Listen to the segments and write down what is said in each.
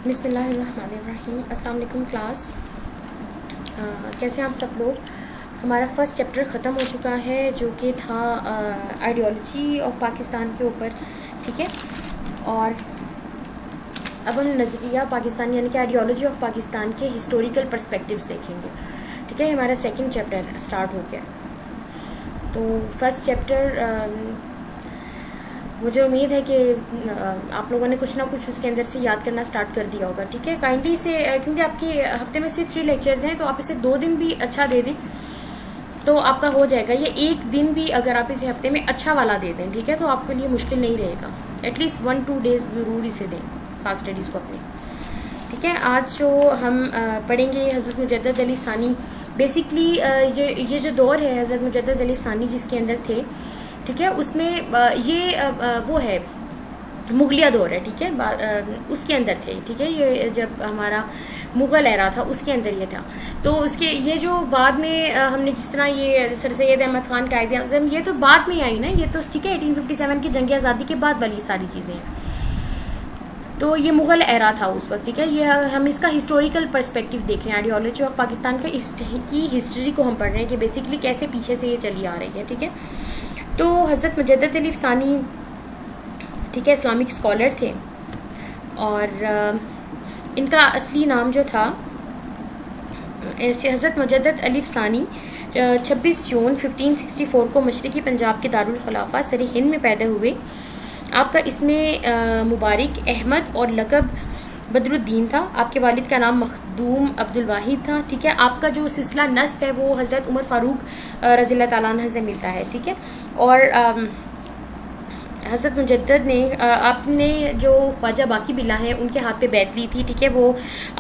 بسم اللہ الرحمن الرحیم. السلام علیکم کلاس. کیسے ہیں آپ سب لوگ؟ ہمارا فرسٹ چیپٹر ختم ہو چکا ہے جو کہ تھا آئیڈیالوجی آف پاکستان کے اوپر. ٹھیک ہے، اور اب ہم نظریہ پاکستان یعنی کہ آئیڈیالوجی آف پاکستان کے ہسٹوریکل پرسپیکٹیوز دیکھیں گے. ٹھیک ہے، ہمارا سیکنڈ چیپٹر اسٹارٹ ہو گیا. تو فرسٹ چیپٹر مجھے امید ہے کہ آپ لوگوں نے کچھ نہ کچھ اس کے اندر سے یاد کرنا اسٹارٹ کر دیا ہوگا. ٹھیک ہے، کائنڈلی سے کیونکہ آپ کے ہفتے میں صرف 3 لیکچرز ہیں تو آپ اسے 2 دن بھی اچھا دے دیں تو آپ کا ہو جائے گا. یہ ایک دن بھی اگر آپ اسے ہفتے میں اچھا والا دے دیں ٹھیک ہے تو آپ کے لیے مشکل نہیں رہے گا. ایٹ لیسٹ 1-2 ڈیز ضرور اسے دیں پاک اسٹڈیز کو اپنے. ٹھیک ہے، آج جو ہم پڑھیں گے حضرت مجدد علی ثانی. بیسکلی یہ جو دور ہے حضرت مجدد علی ثانی جس کے اندر تھے، ٹھیک ہے، اس میں یہ وہ ہے مغلیہ دور ہے. ٹھیک ہے، اس کے اندر تھے. ٹھیک ہے، یہ جب ہمارا مغل ایرا تھا اس کے اندر یہ تھا. تو اس کے یہ جو بعد میں ہم نے جس طرح یہ سر سید احمد خان قائد اعظم یہ تو بعد میں آئی نا، یہ تو ٹھیک ہے 1857 کی جنگ آزادی کے بعد والی ساری چیزیں ہیں. تو یہ مغل ایرا تھا اس وقت. ٹھیک ہے، یہ ہم اس کا ہسٹوریکل پرسپیکٹیو دیکھ رہے ہیں. آئیڈیالوجی آف پاکستان کی ہسٹری کو ہم پڑھ رہے ہیں کہ بیسکلی کیسے پیچھے سے یہ چلی آ رہی ہے. ٹھیک ہے، تو حضرت مجدد علی ثانی ٹھیک ہے اسلامک اسکالر تھے، اور ان کا اصلی نام جو تھا حضرت مجدد علی ثانی 26 جون 1564 کو مشرقی پنجاب کے دارالخلافہ سر ہند میں پیدا ہوئے. آپ کا اسم مبارک احمد اور لقب بدر الدین تھا. آپ کے والد کا نام مخدوم عبد الواحد تھا. ٹھیک ہے، آپ کا جو سلسلہ نسب ہے وہ حضرت عمر فاروق رضی اللہ تعالیٰ عنہ سے ملتا ہے. ٹھیک ہے، اور حضرت مجدد نے آپ نے جو خواجہ باقی باللہ ہے ان کے ہاتھ پہ بیعت لی تھی. ٹھیک ہے، وہ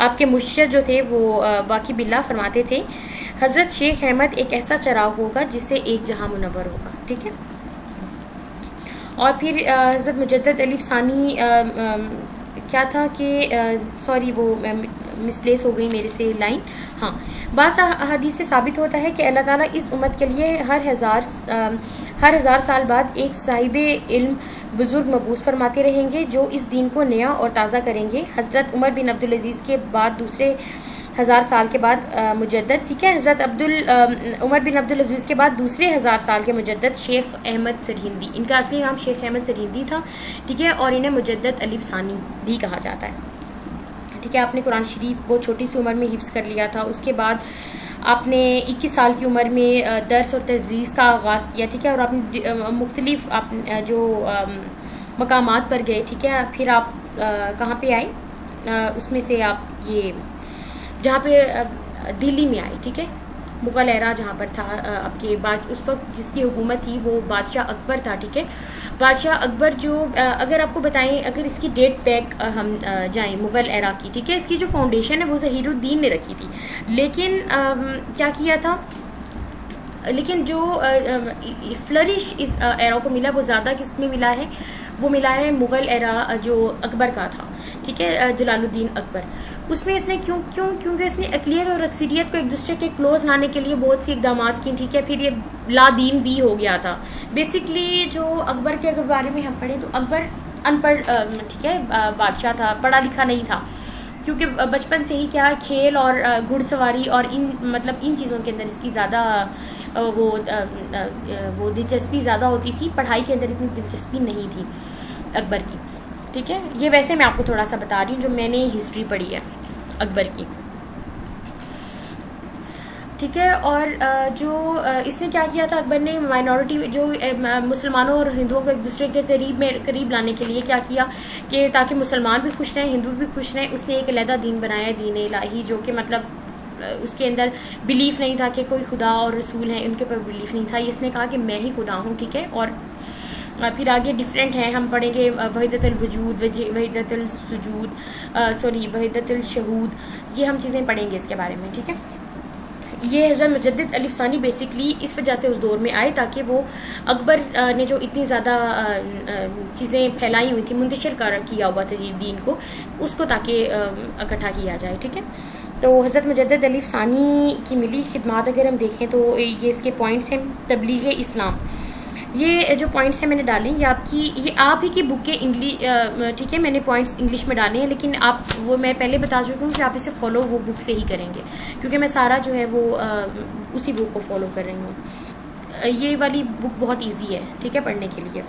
آپ کے مرشد جو تھے وہ باقی باللہ فرماتے تھے حضرت شیخ احمد ایک ایسا چراغ ہوگا جس سے ایک جہاں منور ہوگا. ٹھیک ہے، اور پھر حضرت مجدد علی ثانی کیا تھا کہ سوری وہ مس پلیس ہو گئی میرے سے لائن. ہاں، بعض احادیث سے ثابت ہوتا ہے کہ اللہ تعالیٰ اس امت کے لیے ہر ہزار سال بعد ایک صاحب علم بزرگ مبعوث فرماتے رہیں گے جو اس دین کو نیا اور تازہ کریں گے. حضرت عمر بن عبدالعزیز کے بعد دوسرے 1000 سال کے بعد مجدد. ٹھیک ہے، حضرت عمر بن عبدالعزیز کے بعد دوسرے 1000 سال کے مجدد شیخ احمد سرہندی. ان کا اصلی نام شیخ احمد سرہندی تھا. ٹھیک ہے، اور انہیں مجدد علی ثانی بھی کہا جاتا ہے. ٹھیک ہے، آپ نے قرآن شریف بہت چھوٹی سی عمر میں حفظ کر لیا تھا. اس کے بعد آپ نے 21 سال کی عمر میں درس اور تدریس کا آغاز کیا. ٹھیک ہے، اور آپ نے مختلف جو مقامات پر گئے. ٹھیک ہے، پھر آپ کہاں پہ آئے اس میں سے آپ یہ جہاں پہ دلی میں آئے. ٹھیک ہے، مغل ایرا جہاں پر تھا آپ کے اس وقت جس کی حکومت تھی وہ بادشاہ اکبر تھا. ٹھیک ہے، بادشاہ اکبر جو اگر آپ کو بتائیں اگر اس کی ڈیٹ بیک ہم جائیں مغل ایرا کی. ٹھیک ہے، اس کی جو فاؤنڈیشن ہے وہ ظہیر الدین نے رکھی تھی. لیکن کیا کیا تھا، لیکن جو فلرش اس ایرا کو ملا وہ زیادہ کس میں ملا ہے، وہ ملا ہے مغل ایرا جو اکبر کا تھا. ٹھیک ہے، جلال الدین اکبر. اس میں اس نے کیونکہ اس نے اقلیت اور اکثریت کو ایک دوسرے کے کلوز لانے کے لیے بہت سی اقدامات کی. ٹھیک ہے، پھر یہ لا دین بھی ہو گیا تھا. بیسکلی جو اکبر کے اگر بارے میں ہم پڑھیں تو اکبر ان پڑھ ٹھیک ہے بادشاہ تھا، پڑھا لکھا نہیں تھا. کیونکہ بچپن سے ہی کیا کھیل اور گھڑ سواری اور ان چیزوں کے اندر اس کی زیادہ وہ دلچسپی زیادہ ہوتی تھی. پڑھائی کے اندر اتنی دلچسپی نہیں تھی اکبر کی. ٹھیک ہے، یہ ویسے میں آپ کو تھوڑا سا بتا رہی ہوں جو میں نے ہسٹری پڑھی ہے اکبر کی. ٹھیک ہے، اور جو اس نے کیا کیا تھا اکبر نے مائنورٹی جو مسلمانوں اور ہندوؤں کو ایک دوسرے کے قریب لانے کے لیے کیا کیا کہ تاکہ مسلمان بھی خوش رہیں ہندو بھی خوش رہیں. اس نے ایک علیحدہ دین بنایا، دین الہی، جو کہ مطلب اس کے اندر بلیف نہیں تھا کہ کوئی خدا اور رسول ہیں، ان کے اوپر بلیف نہیں تھا. اس نے کہا کہ میں ہی خدا ہوں. ٹھیک ہے، اور پھر آگے ڈفرینٹ ہیں ہم پڑھیں گے وحدت الوجود، وحدت السجود وحدت الشہود، یہ ہم چیزیں پڑھیں گے اس کے بارے میں. ٹھیک ہے، یہ حضرت مجدد علی ثانی بیسکلی اس وجہ سے اس دور میں آئے تاکہ وہ اکبر نے جو اتنی زیادہ چیزیں پھیلائی ہوئی تھی، منتشر کیا ہوا تھا دین کو، اس کو تاکہ اکٹھا کیا جائے. ٹھیک ہے، تو حضرت مجدد علی ثانی کی ملی خدمات اگر ہم دیکھیں تو یہ اس کے پوائنٹس ہیں. تبلیغ اسلام، یہ جو پوائنٹس ہیں میں نے ڈالے ہیں یہ آپ ہی کی بک کے انگلش، ٹھیک ہے، میں نے پوائنٹس انگلش میں ڈالے ہیں، لیکن آپ وہ میں پہلے بتا چکی ہوں کہ آپ اسے فالو وہ بک سے ہی کریں گے، کیونکہ میں سارا جو ہے وہ اسی بک کو فالو کر رہی ہوں۔ یہ والی بک بہت ایزی ہے، ٹھیک ہے، پڑھنے کے لیے۔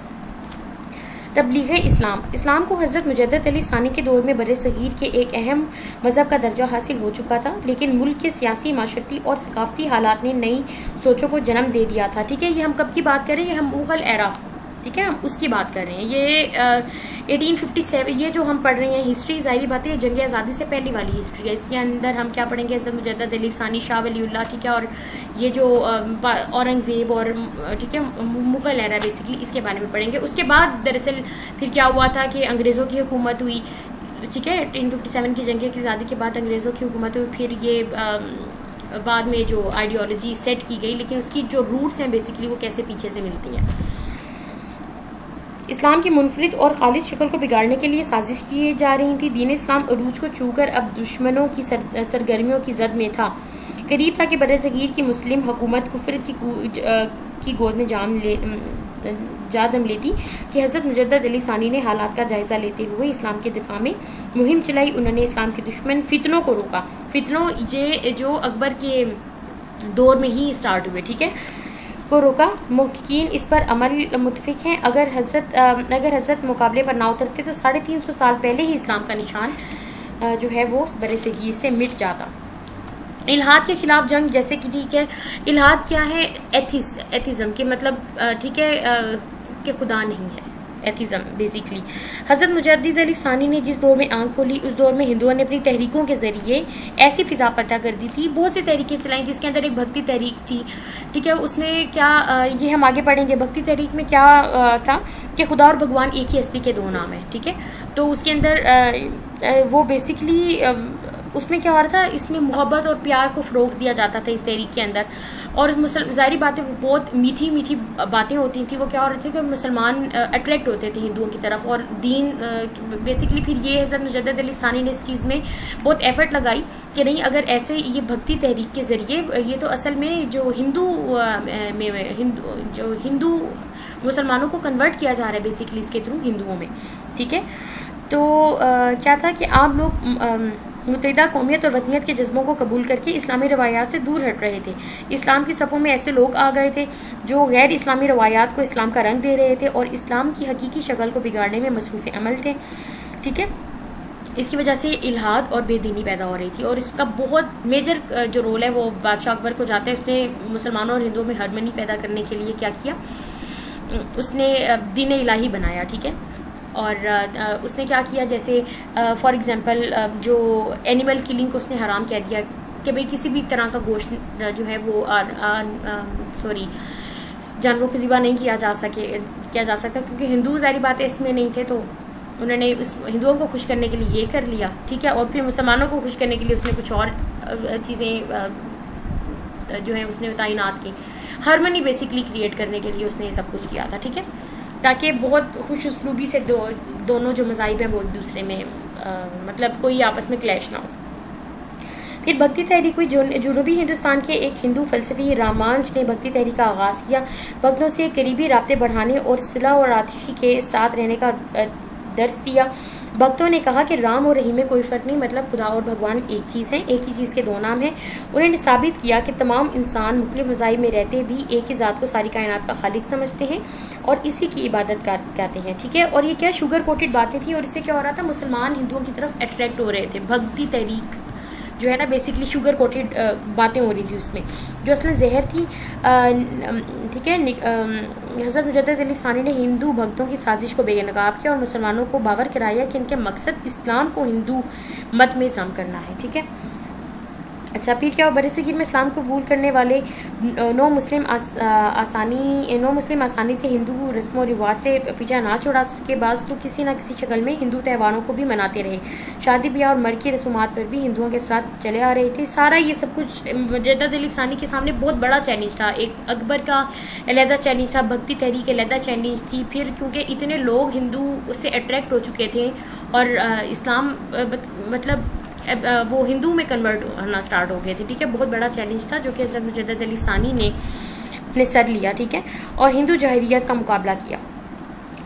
تبلیغ اسلام۔ اسلام کو حضرت مجدد علی ثانی کے دور میں بر صغیر کے ایک اہم مذہب کا درجہ حاصل ہو چکا تھا، لیکن ملک کے سیاسی، معاشرتی اور ثقافتی حالات نے نئی سوچوں کو جنم دے دیا تھا، ٹھیک ہے۔ یہ ہم کب کی بات کر رہے ہیں؟ ہم مغل ایرا، ٹھیک ہے، ہم اس کی بات کر رہے ہیں۔ یہ 1857، یہ جو ہم پڑھ رہے ہیں ہسٹری، ظاہری بات ہے یہ جنگ آزادی سے پہلی والی ہسٹری ہے۔ اس کے اندر ہم کیا پڑھیں گے؟ حضرت مجدد علی ثانی، شاہ ولی اللہ، ٹھیک ہے، اور یہ جو اورنگزیب اور ٹھیک ہے مغل ایرا، بیسکلی اس کے بارے میں پڑھیں گے۔ اس کے بعد دراصل پھر کیا ہوا تھا کہ انگریزوں کی حکومت ہوئی، ٹھیک ہے، 1857 کی جنگ آزادی کے بعد انگریزوں کی حکومت ہوئی، پھر یہ بعد میں جو آئیڈیالوجی سیٹ کی گئی، لیکن اس کی جو روٹس ہیں بیسکلی وہ کیسے پیچھے سے ملتی ہیں۔ اسلام کی منفرد اور خالص شکل کو بگاڑنے کے لیے سازش کی جا رہی تھی۔ دین اسلام عروج کو چھو کر اب دشمنوں کی سرگرمیوں کی زد میں تھا۔ قریب تھا کہ بر صغیر کی مسلم حکومت کفر کی گود میں جا دم لیتی کہ حضرت مجدد علی ثانی نے حالات کا جائزہ لیتے ہوئے اسلام کے دفاع میں مہم چلائی۔ انہوں نے اسلام کے دشمن فتنوں کو روکا۔ فتنوں یہ جو اکبر کے دور میں ہی اسٹارٹ ہوئے، ٹھیک ہے، کو روکا۔ محققین اس پر عمل متفق ہیں۔ اگر حضرت مقابلے پر نہ اترتے تو 350 سال پہلے ہی اسلام کا نشان جو ہے وہ بر صغیر سے مٹ جاتا۔ الحاد کے خلاف جنگ، جیسے کہ ٹھیک ہے، الحاد کیا ہے؟ ایتھیزم کے مطلب ٹھیک ہے کہ خدا نہیں ہے، ایتھیزم بیسیکلی۔ حضرت مجدد علی ثانی نے جس دور میں آنکھ کھولی، اس دور میں ہندوؤں نے اپنی تحریکوں کے ذریعے ایسی فضا پیدا کر دی تھی، بہت سی تحریکیں چلائیں، جس کے اندر ایک بھکتی تحریک تھی، ٹھیک ہے۔ اس میں کیا، یہ ہم آگے پڑھیں گے، بھکتی تحریک میں کیا تھا کہ خدا اور بھگوان ایک ہی ہستی کے دو نام ہیں، ٹھیک ہے۔ تو اس کے اندر وہ بیسکلی اس میں کیا ہو رہا تھا، اس میں محبت اور پیار کو فروغ دیا جاتا تھا اس تحریک کے اندر، اور ظاہری باتیں وہ بہت میٹھی میٹھی باتیں ہوتی تھیں۔ وہ کیا ہو رہے تھے کہ مسلمان اٹریکٹ ہوتے تھے ہندوؤں کی طرف، اور دین بیسکلی پھر یہ حضرت مجدد علی ثانی نے اس چیز میں بہت ایفرٹ لگائی کہ نہیں، اگر ایسے یہ بھکتی تحریک کے ذریعے، یہ تو اصل میں جو ہندو مسلمانوں کو کنورٹ کیا جا رہا ہے بیسکلی اس کے تھرو ہندوؤں میں، ٹھیک ہے۔ تو کیا تھا کہ آپ لوگ متحدہ قومیت اور وطنیت کے جذبوں کو قبول کر کے اسلامی روایات سے دور ہٹ رہے تھے۔ اسلام کی صفوں میں ایسے لوگ آ گئے تھے جو غیر اسلامی روایات کو اسلام کا رنگ دے رہے تھے اور اسلام کی حقیقی شکل کو بگاڑنے میں مصروف عمل تھے، ٹھیک ہے۔ اس کی وجہ سے الحاد اور بے دینی پیدا ہو رہی تھی، اور اس کا بہت میجر جو رول ہے وہ بادشاہ اکبر کو جاتا ہے۔ اس نے مسلمانوں اور ہندوؤں میں ہارمنی پیدا کرنے کے لیے کیا کیا، اس نے دین الہی بنایا، ٹھیک ہے۔ اور اس نے کیا کیا، جیسے فار ایگزامپل جو اینیمل کلنگ کو اس نے حرام کہہ دیا کہ بھئی کسی بھی طرح کا گوشت جو ہے وہ جانوروں کو ذبح نہیں کیا جا سکتا، کیونکہ ہندو ظاہری بات ہے اس میں نہیں تھے، تو انہوں نے ہندوؤں کو خوش کرنے کے لیے یہ کر لیا، ٹھیک ہے۔ اور پھر مسلمانوں کو خوش کرنے کے لیے اس نے کچھ اور چیزیں جو ہیں اس نے تعینات کی، ہارمنی بیسکلی کریٹ کرنے کے لیے اس نے یہ سب کچھ کیا تھا، ٹھیک ہے، تاکہ بہت خوش اسلوبی سے دونوں جو مذاہب ہیں وہ ایک دوسرے میں مطلب کوئی آپس میں کلیش نہ ہو۔ پھر بھکتی تحریک ہوئی۔ جنوبی ہندوستان کے ایک ہندو فلسفی رامانج نے بھکتی تحریک کا آغاز کیا۔ بھکتوں سے قریبی رابطے بڑھانے اور صلح اور آتشی کے ساتھ رہنے کا درس دیا۔ بھکتوں نے کہا کہ رام اور رحیم میں کوئی فرق نہیں، مطلب خدا اور بھگوان ایک چیز ہیں، ایک ہی چیز کے دو نام ہیں۔ انہوں نے ثابت کیا کہ تمام انسان مختلف مذاہب میں رہتے بھی ایک ہی ذات کو ساری کائنات کا خالق سمجھتے ہیں اور اسی کی عبادت کرتے ہیں، ٹھیک ہے۔ اور یہ کیا شوگر کوٹڈ باتیں تھیں، اور اس سے کیا ہو رہا تھا، مسلمان ہندوؤں کی طرف اٹریکٹ ہو رہے تھے۔ بھکتی تحریک جو ہے نا بیسکلی شوگر کوٹڈ باتیں ہو رہی تھی اس میں، جو اصل زہر تھی، ٹھیک ہے۔ حضرت مجدد علی ثانی نے ہندو بھکتوں کی سازش کو بے نقاب کیا اور مسلمانوں کو باور کرایا کہ ان کے مقصد اسلام کو ہندو مت میں ضم کرنا ہے، ٹھیک ہے۔ اچھا، پھر کیا بر صغیر میں اسلام قبول کرنے والے نو مسلم آسانی سے ہندو رسم و رواج سے پیچھا نہ چھوڑا کے بعد تو کسی نہ کسی شکل میں ہندو تہواروں کو بھی مناتے رہے۔ شادی بیاہ اور مرگ کی رسومات پر بھی ہندوؤں کے ساتھ چلے آ رہے تھے۔ سارا یہ سب کچھ مجدد علی ثانی کے سامنے بہت بڑا چیلنج تھا۔ ایک اکبر کا علیحدہ چیلنج تھا، بھکتی تحریک علیحدہ چیلنج تھی، پھر کیونکہ اتنے لوگ ہندو اس سے اٹریکٹ ہو چکے تھے اور اسلام مطلب وہ ہندو میں کنورٹ ہونا سٹارٹ ہو گئے تھے، ٹھیک ہے۔ بہت بڑا چیلنج تھا جو کہ حضرت مجدد علی ثانی نے نے سر لیا، ٹھیک ہے، اور ہندو جاہلیت کا مقابلہ کیا۔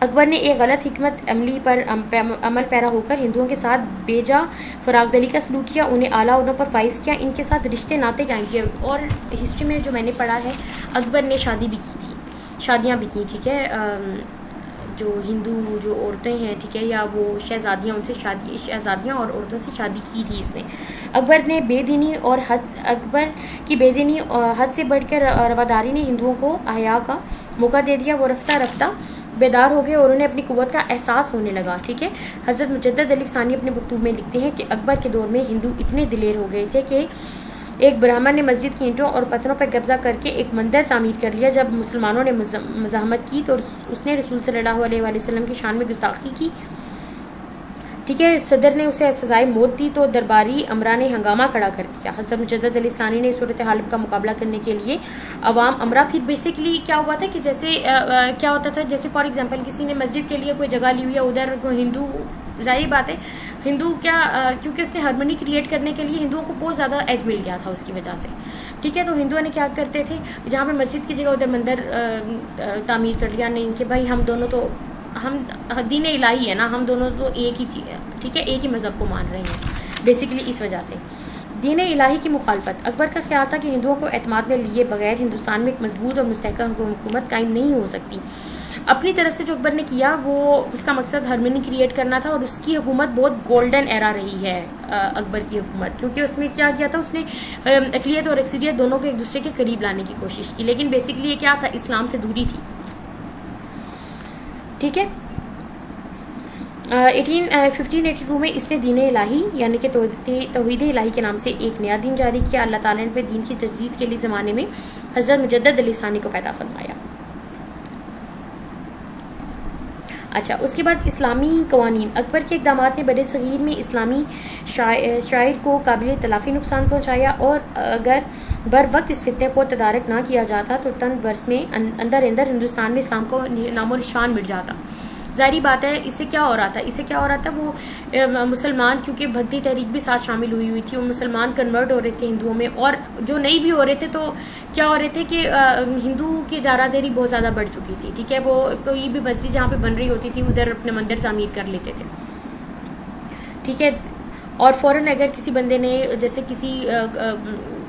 اکبر نے ایک غلط حکمت عملی پر عمل پیرا ہو کر ہندوؤں کے ساتھ بیجا فراغ دلی کا سلوک کیا، انہیں اعلیٰ عہدوں پر فائز کیا، ان کے ساتھ رشتے ناطے قائم کیے۔ اور ہسٹری میں جو میں نے پڑھا ہے، اکبر نے شادی بھی کی تھی، شادیاں بھی کی، ٹھیک ہے، جو ہندو جو عورتیں ہیں، ٹھیک ہے، یا وہ شہزادیاں، ان سے شہزادیاں اور عورتوں سے شادی کی تھی اس نے۔ اکبر کی بے دینی اور حد سے بڑھ کر رواداری نے ہندوؤں کو احیا کا موقع دے دیا، وہ رفتہ رفتہ بیدار ہو گئے اور انہیں اپنی قوت کا احساس ہونے لگا، ٹھیک ہے۔ حضرت مجدد علی ثانی اپنے مکتوب میں لکھتے ہیں کہ اکبر کے دور میں ہندو اتنے دلیر ہو گئے تھے کہ ایک برہمن نے مسجد کی اینٹوں اور پتھروں پر قبضہ کر کے ایک مندر تعمیر کر لیا۔ جب مسلمانوں نے مزاحمت کی تو اس نے رسول صلی اللہ علیہ وآلہ وسلم کی شان میں گستاخی کی، ٹھیک ہے، صدر نے اسے سزائے موت دی تو درباری امرا نے ہنگامہ کھڑا کر دیا۔ حضرت مجدد علی ثانی نے صورتحال کا مقابلہ کرنے کے لیے عوام امرا، پھر بیسیکلی کیا ہوا تھا کہ جیسے کیا ہوتا تھا، جیسے فار ایگزامپل کسی نے مسجد کے لیے کوئی جگہ لی ہوئی ہے، ادھر ہندو، ظاہر بات ہے ہندو کیا، کیونکہ اس نے ہارمونی کریٹ کرنے کے لیے ہندوؤں کو بہت زیادہ ایج مل گیا تھا اس کی وجہ سے، ٹھیک ہے، تو ہندوؤں نے کیا کرتے تھے، جہاں پہ مسجد کی جگہ ادھر مندر تعمیر کر لیا، نہیں کہ بھائی ہم دونوں تو ہم دین الہی ہے نا، ہم دونوں تو ایک ہی چیز ہے، ٹھیک ہے، ایک ہی مذہب کو مان رہے ہیں، بیسیکلی اس وجہ سے دین الہی کی مخالفت۔ اکبر کا خیال تھا کہ ہندوؤں کو اعتماد میں لیے بغیر ہندوستان میں ایک مضبوط اور مستحکم حکومت قائم نہیں ہو سکتی۔ اپنی طرف سے جو اکبر نے کیا وہ اس کا مقصد ہارمونی کریٹ کرنا تھا، اور اس کی حکومت بہت گولڈن ایرا رہی ہے اکبر کی حکومت، کیونکہ اس میں کیا کیا تھا، اس نے اقلیت اور اکثریت دونوں کو ایک دوسرے کے قریب لانے کی کوشش کی، لیکن بیسیکلی یہ کیا تھا، اسلام سے دوری تھی، ٹھیک ہے۔ 1582 میں اس نے دین الہی یعنی کہ توحید الہی کے نام سے ایک نیا دین جاری کیا۔ اللہ تعالیٰ نے اپنے دین کی تجدید کے لیے زمانے میں حضرت مجدد علی ثانی کو پیدا فرمایا۔ اچھا، اس کے بعد اسلامی قوانین۔ اکبر کے اقدامات نے برِ صغیر میں اسلامی شاعر کو قابل تلافی نقصان پہنچایا، اور اگر بر وقت اس فتنے کو تدارک نہ کیا جاتا تو چند برس میں اندر ہندوستان میں اسلام کو نام و نشان مٹ جاتا۔ ظاہری بات ہے، اس سے کیا ہو رہا تھا، وہ مسلمان، کیونکہ بھکتی تحریک بھی ساتھ شامل ہوئی تھی، وہ مسلمان کنورٹ ہو رہے تھے ہندوؤں میں، اور جو نہیں بھی ہو رہے تھے تو کیا ہو رہے تھے کہ ہندو کی جارہ داری بہت زیادہ بڑھ چکی تھی، ٹھیک ہے، وہ کوئی بھی مسجد جہاں پہ بن رہی ہوتی تھی ادھر اپنے مندر تعمیر کر لیتے تھے، ٹھیک ہے، اور فوراً اگر کسی بندے نے جیسے کسی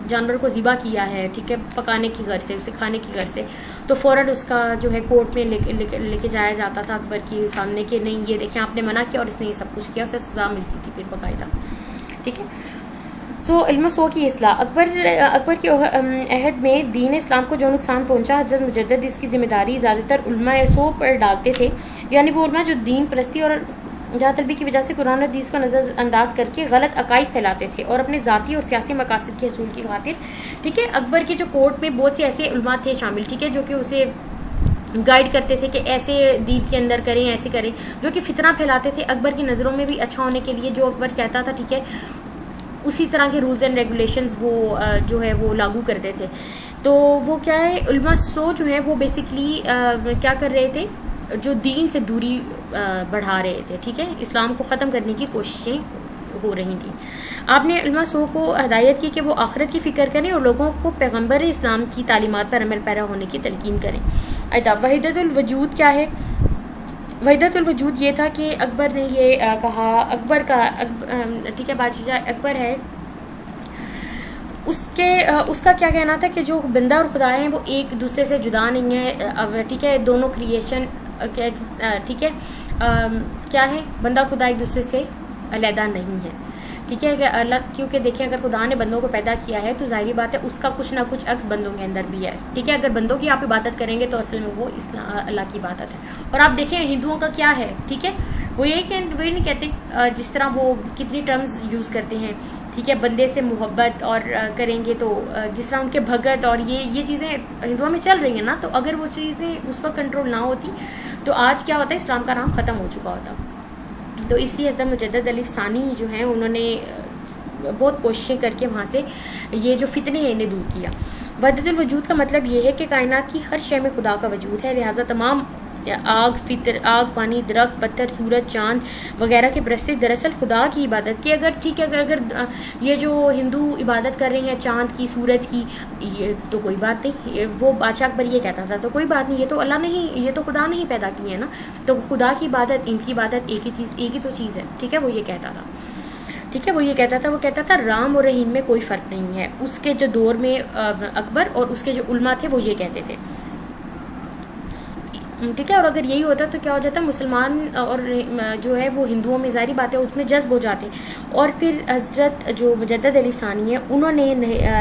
جانور کو ذبح کیا ہے، ٹھیک ہے، پکانے کی غرض سے، اسے کھانے کی غرض سے، تو فوراً اس کا جو ہے کورٹ میں لے کے جایا جاتا تھا اکبر کی سامنے کہ نہیں یہ دیکھیں آپ نے منع کیا اور اس نے یہ سب کچھ کیا، اسے سزا ملتی تھی پھر باقاعدہ، ٹھیک ہے۔ علم سو کی اصلاح۔ اکبر کے عہد میں دین اسلام کو جو نقصان پہنچا، حضرت مجدد اس کی ذمہ داری زیادہ تر علماء سو پر ڈالتے تھے، یعنی وہ علماء جو دین پرستی اور جہاں طلبی کی وجہ سے قرآن اور حدیث کو نظر انداز کر کے غلط عقائد پھیلاتے تھے اور اپنے ذاتی اور سیاسی مقاصد کے حصول کی خاطر، ٹھیک ہے، اکبر کے جو کورٹ میں بہت سے ایسے علماء تھے شامل، ٹھیک ہے، جو کہ اسے گائیڈ کرتے تھے کہ ایسے دین کے اندر کریں، ایسے کریں، جو کہ فتنہ پھیلاتے تھے اکبر کی نظروں میں بھی اچھا ہونے کے لیے، جو اکبر کہتا تھا، ٹھیک ہے، اسی طرح کے رولز اینڈ ریگولیشنز وہ جو ہے وہ لاگو کرتے تھے۔ تو وہ کیا ہے، علماء سو جو ہے وہ بیسیکلی کیا کر رہے تھے، جو دین سے دوری بڑھا رہے تھے، ٹھیک ہے، اسلام کو ختم کرنے کی کوششیں ہو رہی تھیں۔ آپ نے علماء سو کو ہدایت کی کہ وہ آخرت کی فکر کریں اور لوگوں کو پیغمبر اسلام کی تعلیمات پر عمل پیرا ہونے کی تلقین کریں۔ وحدت الوجود کیا ہے؟ وحدت الوجود یہ تھا کہ اکبر نے یہ کہا، اکبر کا ٹھیک ہے، بادشاہ اکبر ہے، اس کا کیا کہنا تھا کہ جو بندہ اور خدا ہیں وہ ایک دوسرے سے جدا نہیں ہے، ٹھیک ہے، دونوں کریشن، ٹھیک ہے، کیا ہے، بندہ خدا ایک دوسرے سے علیحدہ نہیں ہے، ٹھیک ہے، اللہ، کیونکہ دیکھیں اگر خدا نے بندوں کو پیدا کیا ہے تو ظاہری بات ہے اس کا کچھ نہ کچھ عکس بندوں کے اندر بھی ہے، ٹھیک ہے، اگر بندوں کی آپ عبادت کریں گے تو اصل میں وہ اللہ کی عبادت ہے۔ اور آپ دیکھیں ہندوؤں کا کیا ہے، ٹھیک ہے، وہ یہی نہیں کہتے، جس طرح وہ کتنی ٹرمز یوز کرتے ہیں، ٹھیک ہے، بندے سے محبت اور کریں گے تو جس طرح ان کے بھگت اور یہ چیزیں ہندوؤں میں چل رہی ہیں نا، تو اگر وہ چیزیں اس پر کنٹرول نہ ہوتی تو آج کیا ہوتا ہے، اسلام کا نام ختم ہو چکا ہوتا۔ تو اس لیے حضرت مجدد علی ثانی جو ہیں انہوں نے بہت کوششیں کر کے وہاں سے یہ جو فتنے ہیں انہیں دور کیا۔ وحدت الوجود کا مطلب یہ ہے کہ کائنات کی ہر شے میں خدا کا وجود ہے، لہٰذا تمام آگ، فطر، آگ، پانی، درخت، پتھر، سورج، چاند وغیرہ کی پرستی دراصل خدا کی عبادت کی. اگر ٹھیک ہے، اگر یہ جو ہندو عبادت کر رہے ہیں چاند کی، سورج کی، یہ تو کوئی بات نہیں. وہ بادشاہ اکبر یہ کہتا تھا تو کوئی بات نہیں، یہ تو اللہ نہیں، یہ تو خدا نہیں پیدا کی ہے نا. تو خدا کی عبادت، ان کی عبادت ایک ہی تو چیز ہے. ٹھیک ہے، وہ یہ کہتا تھا. ٹھیک ہے، وہ کہتا تھا رام اور رحیم میں کوئی فرق نہیں ہے. اس کے جو دور میں اکبر اور اس کے جو علماء تھے وہ یہ کہتے تھے. ٹھیک ہے، اور اگر یہی ہوتا تو کیا ہو جاتا، مسلمان اور جو ہے وہ ہندوؤں میں ظاہری بات ہے اس میں جذب ہو جاتے. اور پھر حضرت جو مجدد علی ثانی ہے انہوں نے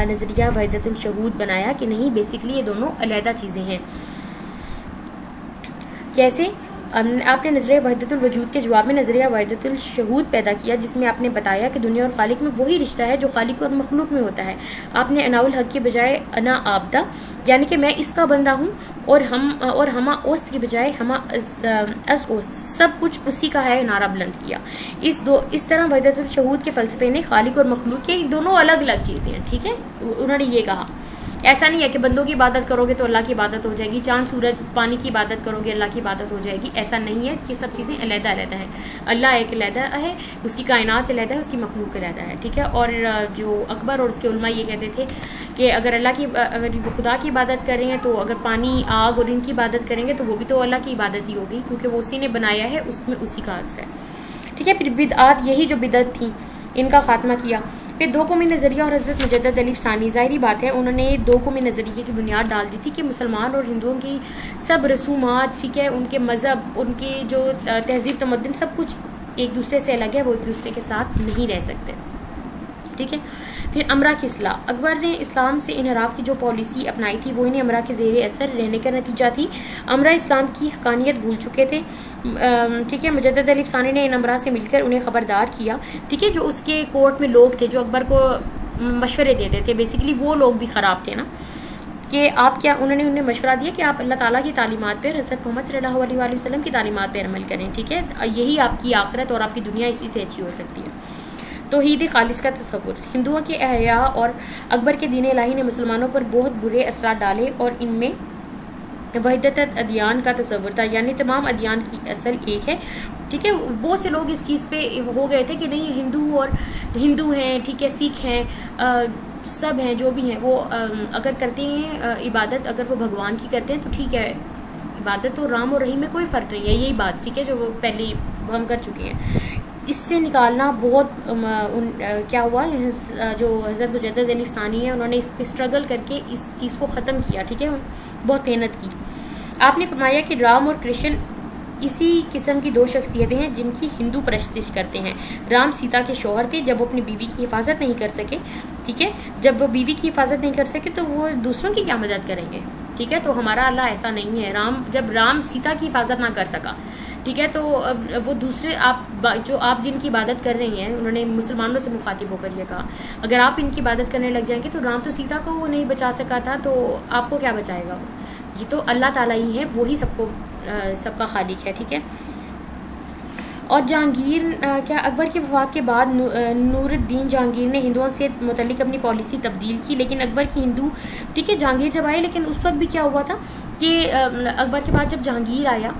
نظریہ وحدت الشہود بنایا کہ نہیں، بیسیکلی یہ دونوں علیحدہ چیزیں ہیں. کیسے؟ آپ نے نظریہ وحدت الوجود کے جواب میں نظریہ وحدت الشہود پیدا کیا، جس میں آپ نے بتایا کہ دنیا اور خالق میں وہی رشتہ ہے جو خالق اور مخلوق میں ہوتا ہے. آپ نے انا الحق کے بجائے انا عابدہ، یعنی کہ میں اس کا بندہ ہوں، اور ہما اوست کی بجائے ہما از اوست، سب کچھ اسی کا ہے، نعرہ بلند کیا. اس طرح وحدت الشہود کے فلسفے نے خالق اور مخلوق کے دونوں الگ الگ چیزیں ہیں. ٹھیک ہے، انہوں نے یہ کہا. ایسا نہیں ہے کہ بندوں کی عبادت کرو گے تو اللہ کی عبادت ہو جائے گی، چاند، سورج، پانی کی عبادت کرو گے اللہ کی عبادت ہو جائے گی. ایسا نہیں ہے، یہ سب چیزیں علیحدہ علیحدہ ہیں. اللہ ایک علیحدہ ہے، اس کی کائنات علیحدہ ہے، اس کی مخلوق علیحدہ ہے. ٹھیک ہے، اور جو اکبر اور اس کے علماء یہ کہتے تھے کہ اگر وہ خدا کی عبادت کر رہے ہیں تو اگر پانی، آگ اور ان کی عبادت کریں گے تو وہ بھی تو اللہ کی عبادت ہی ہوگی، کیونکہ وہ اسی نے بنایا ہے، اس میں اسی کا حصہ ہے. ٹھیک ہے، پھر بدعات، یہی جو بدعت تھی ان کا خاتمہ کیا. پھر دو قومی نظریہ اور حضرت مجدد علی ثانی، ظاہری بات ہے انہوں نے دو قومی نظریے کی بنیاد ڈال دی تھی کہ مسلمان اور ہندوؤں کی سب رسومات، ٹھیک ہے، ان کے مذہب، ان کی جو تہذیب تمدن، سب کچھ ایک دوسرے سے الگ ہے، وہ ایک دوسرے کے ساتھ نہیں رہ سکتے. ٹھیک ہے، پھر امرا کی اصلاح. اکبر نے اسلام سے انحراف کی جو پالیسی اپنائی تھی وہ انہیں امرا کے زیر اثر رہنے کا نتیجہ تھی. امرا اسلام کی حقانیت بھول چکے تھے. ٹھیک ہے، مجدد علی ثانی نے ان امرا سے مل کر انہیں خبردار کیا. ٹھیک ہے، جو اس کے کورٹ میں لوگ تھے جو اکبر کو مشورے دیتے تھے، بیسیکلی وہ لوگ بھی خراب تھے نا، کہ آپ کیا، انہیں مشورہ دیا کہ آپ اللہ تعالیٰ کی تعلیمات پر، حضرت محمد صلی اللہ علیہ وسلم کی تعلیمات پر عمل کریں. ٹھیک ہے، یہی آپ کی آخرت اور آپ کی دنیا اسی سے اچھی ہو سکتی ہے. توحید خالص کا تصور. ہندوؤں کے احیاء اور اکبر کے دین الہی نے مسلمانوں پر بہت برے اثرات ڈالے، اور ان میں وحدت ادیان کا تصور تھا، یعنی تمام ادیان کی اصل ایک ہے. ٹھیک ہے، بہت سے لوگ اس چیز پہ ہو گئے تھے کہ نہیں، ہندو ہیں، ٹھیک ہے، سکھ ہیں، سب ہیں، جو بھی ہیں وہ اگر کرتے ہیں عبادت، اگر وہ بھگوان کی کرتے ہیں تو ٹھیک ہے، عبادت تو رام اور رحیم میں کوئی فرق نہیں ہے. یہی بات ٹھیک ہے جو وہ پہلے ہم کر چکے ہیں. اس سے نکالنا بہت کیا ہوا، جو حضرت مجدد علی ثانی ہے انہوں نے اس پہ اسٹرگل کر کے اس چیز کو ختم کیا. ٹھیک ہے، بہت محنت کی. آپ نے فرمایا کہ رام اور کرشن اسی قسم کی دو شخصیتیں ہیں جن کی ہندو پرستش کرتے ہیں. رام سیتا کے شوہر تھے، جب وہ اپنی بیوی کی حفاظت نہیں کر سکے، ٹھیک ہے، جب وہ بیوی کی حفاظت نہیں کر سکے تو وہ دوسروں کی کیا مدد کریں گے. ٹھیک ہے، تو ہمارا اللہ ایسا نہیں ہے. جب رام سیتا کی حفاظت نہ کر سکا، ٹھیک ہے، تو وہ دوسرے آپ جن کی عبادت کر رہی ہیں، انہوں نے مسلمانوں سے مخاطب ہو کر یہ کہا اگر آپ ان کی عبادت کرنے لگ جائیں گے تو رام تو سیتا کو وہ نہیں بچا سکا تھا، تو آپ کو کیا بچائے گا. یہ تو اللہ تعالیٰ ہی ہے، وہی سب کا خالق ہے. ٹھیک ہے، اور جہانگیر، کیا اکبر کی وفات کے بعد نور الدین جہانگیر نے ہندوؤں سے متعلق اپنی پالیسی تبدیل کی، لیکن اکبر کی ہندو، ٹھیک ہے، جہانگیر جب آئے، لیکن اس وقت بھی کیا ہوا تھا کہ اکبر کے بعد جب جہانگیر آیا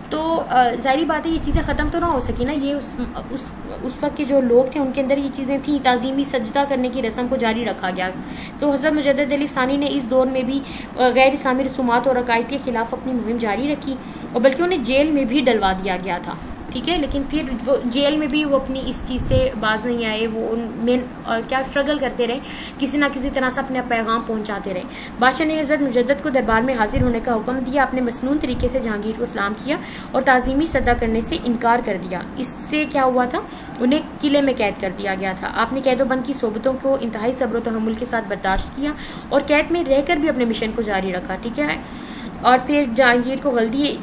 تو ظاہری بات ہے یہ چیزیں ختم تو نہ ہو سکی نا. یہ اس وقت کے جو لوگ تھے ان کے اندر یہ چیزیں تھیں. تعظیمی سجدہ کرنے کی رسم کو جاری رکھا گیا. تو حضرت مجدد علی ثانی نے اس دور میں بھی غیر اسلامی رسومات اور عقائد کے خلاف اپنی مہم جاری رکھی، اور بلکہ انہیں جیل میں بھی ڈلوا دیا گیا تھا. ٹھیک ہے، لیکن پھر وہ جیل میں بھی وہ اپنی اس چیز سے باز نہیں آئے. وہ کیا اسٹرگل کرتے رہے، کسی نہ کسی طرح سے اپنا پیغام پہنچاتے رہے. بادشاہ نے حضرت مجدد کو دربار میں حاضر ہونے کا حکم دیا. آپ نے مسنون طریقے سے جہانگیر کو سلام کیا اور تعظیمی سجدہ کرنے سے انکار کر دیا. اس سے کیا ہوا تھا، انہیں قلعے میں قید کر دیا گیا تھا. آپ نے قید و بند کی صحبتوں کو انتہائی صبر و تحمل کے ساتھ برداشت کیا اور قید میں رہ کر بھی اپنے مشن کو جاری رکھا. ٹھیک ہے، اور پھر جہانگیر کو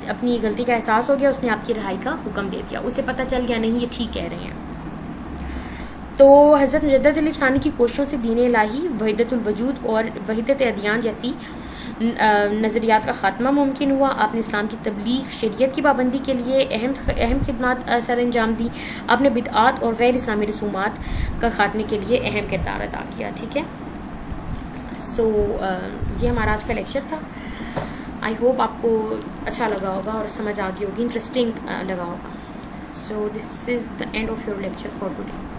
اپنی غلطی کا احساس ہو گیا. اس نے آپ کی رہائی کا حکم دے دیا. اسے پتہ چل گیا نہیں یہ ٹھیک کہہ رہے ہیں. تو حضرت مجدد علی ثانی کی کوششوں سے دین الہی، وحدت الوجود اور وحدت ادیان جیسی نظریات کا خاتمہ ممکن ہوا. آپ نے اسلام کی تبلیغ، شریعت کی پابندی کے لیے اہم خدمات سر انجام دی. آپ نے بدعات اور غیر اسلامی رسومات کا خاتمے کے لیے اہم کردار ادا کیا. ٹھیک ہے، یہ ہمارا آج کا لیکچر تھا. آئی ہوپ آپ کو اچھا لگا ہوگا اور سمجھ آ گئی ہوگی، انٹرسٹنگ لگا ہوگا. So this is the end of your lecture for today.